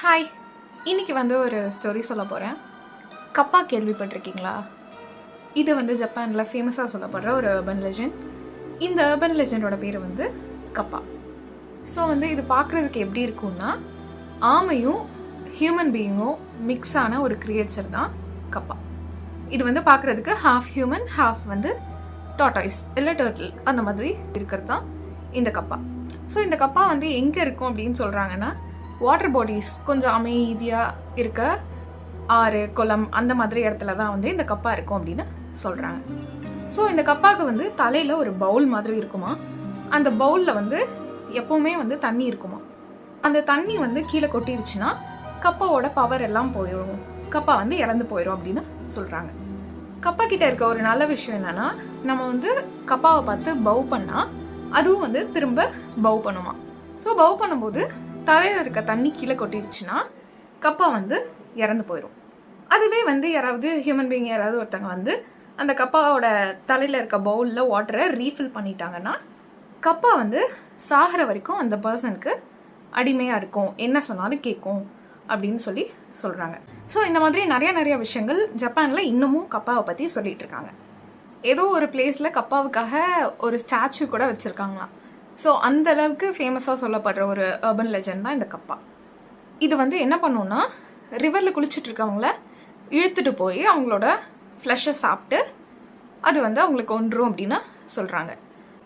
Hi, இன்னைக்கு ஒரு story சொல்ல போகிறேன். கப்பா கேள்விப்பட்டிருக்கீங்களா? இது ஜப்பானில் ஃபேமஸாக சொல்லப்படுற ஒரு அர்பன் லெஜெண்ட். இந்த அர்பன் லெஜெண்டோட பேர் கப்பா. ஸோ இது பார்க்குறதுக்கு எப்படி இருக்கும்னா, ஆமையும் ஹியூமன் பீயிங்கும் மிக்ஸ் ஆன ஒரு கிரியேச்சர் தான் கப்பா. இது பார்க்குறதுக்கு ஹாஃப் ஹியூமன் ஹாஃப் டாட்டாய்ஸ் இல்லை டர்ட்டில் அந்த மாதிரி இருக்கிறது தான் இந்த கப்பா. ஸோ இந்த கப்பா எங்கே இருக்கும் அப்படின்னு சொல்கிறாங்கன்னா, வாட்டர் பாடிஸ் கொஞ்சம் அமைதியாக இருக்க ஆறு குளம் அந்த மாதிரி இடத்துல தான் இந்த கப்பா இருக்கும் அப்படின்னு சொல்கிறாங்க. ஸோ இந்த கப்பாவுக்கு தலையில் ஒரு பவுல் மாதிரி இருக்குமா. அந்த பவுலில் எப்போவுமே தண்ணி இருக்குமா. அந்த தண்ணி கீழே கொட்டிருச்சுன்னா கப்பாவோட பவர் எல்லாம் போயிடும், கப்பா இறந்து போயிடும் அப்படின்னு சொல்கிறாங்க. கப்பா கிட்ட இருக்க ஒரு நல்ல விஷயம் என்னன்னா, நம்ம கப்பாவை பார்த்து பவ் பண்ணால் அதுவும் திரும்ப பவ் பண்ணுமா. ஸோ பவ் பண்ணும்போது தலையில் இருக்க தண்ணி கீழே கொட்டிடுச்சுன்னா கப்பா இறந்து போயிடும். அதுவே யாராவது ஹியூமன் பீயிங் யாராவது ஒருத்தங்க அந்த கப்பாவோட தலையில் இருக்க பவுலில் வாட்டரை ரீஃபில் பண்ணிட்டாங்கன்னா கப்பா சாகிற வரைக்கும் அந்த பர்சனுக்கு அடிமையாக இருக்கும், என்ன சொன்னாலும் கேட்கும் அப்படின்னு சொல்கிறாங்க. ஸோ இந்த மாதிரி நிறைய விஷயங்கள் ஜப்பானில் இன்னமும் கப்பாவை பற்றி சொல்லிட்டு இருக்காங்க. ஏதோ ஒரு பிளேஸில் கப்பாவுக்காக ஒரு ஸ்டாச்சு கூட வச்சுருக்காங்களாம். ஸோ அந்த அளவுக்கு ஃபேமஸாக சொல்லப்படுற ஒரு அர்பன் லெஜெண்ட் தான் இந்த கப்பா. இது என்ன பண்ணுன்னா, ரிவரில் குளிச்சுட்டு இருக்கவங்கள இழுத்துட்டு போய் அவங்களோட ஃப்ளஷை சாப்பிட்டு அது அவங்களுக்கு கொன்றும் அப்படின்னு சொல்கிறாங்க.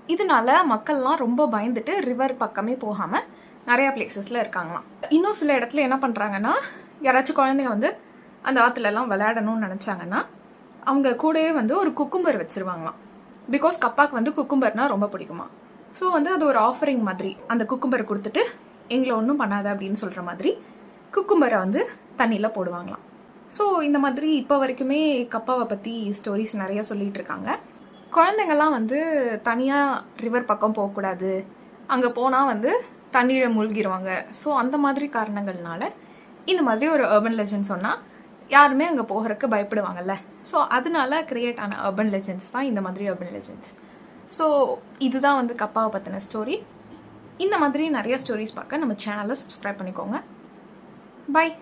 இதனால மக்கள்லாம் ரொம்ப பயந்துட்டு ரிவர் பக்கமே போகாமல் நிறையா பிளேசஸில் இருக்காங்களாம். இன்னும் சில இடத்துல என்ன பண்ணுறாங்கன்னா, யாராச்சும் குழந்தைங்க அந்த ஆற்றுலலாம் விளையாடணும்னு நினச்சாங்கன்னா அவங்க கூடவே ஒரு குக்கும்பர் வச்சுருவாங்களாம். பிகாஸ் கப்பாவுக்கு குக்கும்பர்னால் ரொம்ப பிடிக்குமா. ஸோ அது ஒரு ஆஃபரிங் மாதிரி, அந்த குக்கும்பரை கொடுத்துட்டு எங்களை ஒன்றும் பண்ணாத அப்படின்னு சொல்கிற மாதிரி குக்கும்பரை தண்ணியில் போடுவாங்களாம். ஸோ இந்த மாதிரி இப்போ வரைக்குமே கப்பாவை பற்றி ஸ்டோரிஸ் நிறையா சொல்லிகிட்டு இருக்காங்க. குழந்தைங்கள்லாம் தனியாக ரிவர் பக்கம் போகக்கூடாது, அங்கே போனால் தண்ணியில் மூழ்கிடுவாங்க. ஸோ அந்த மாதிரி காரணங்கள்னால இந்த மாதிரி ஒரு அர்பன் லெஜெண்ட் சொன்னால் யாருமே அங்கே போகிறதுக்கு பயப்படுவாங்கல்ல. ஸோ அதனால கிரியேட் ஆன அர்பன் லெஜெண்ட்ஸ் தான் இந்த மாதிரி அர்பன் லெஜெண்ட்ஸ். ஸோ இதுதான் கப்பாவை பற்றின ஸ்டோரி. இந்த மாதிரி நிறைய ஸ்டோரிஸ் பார்க்க நம்ம சேனலை சப்ஸ்கிரைப் பண்ணிக்கோங்க. பை.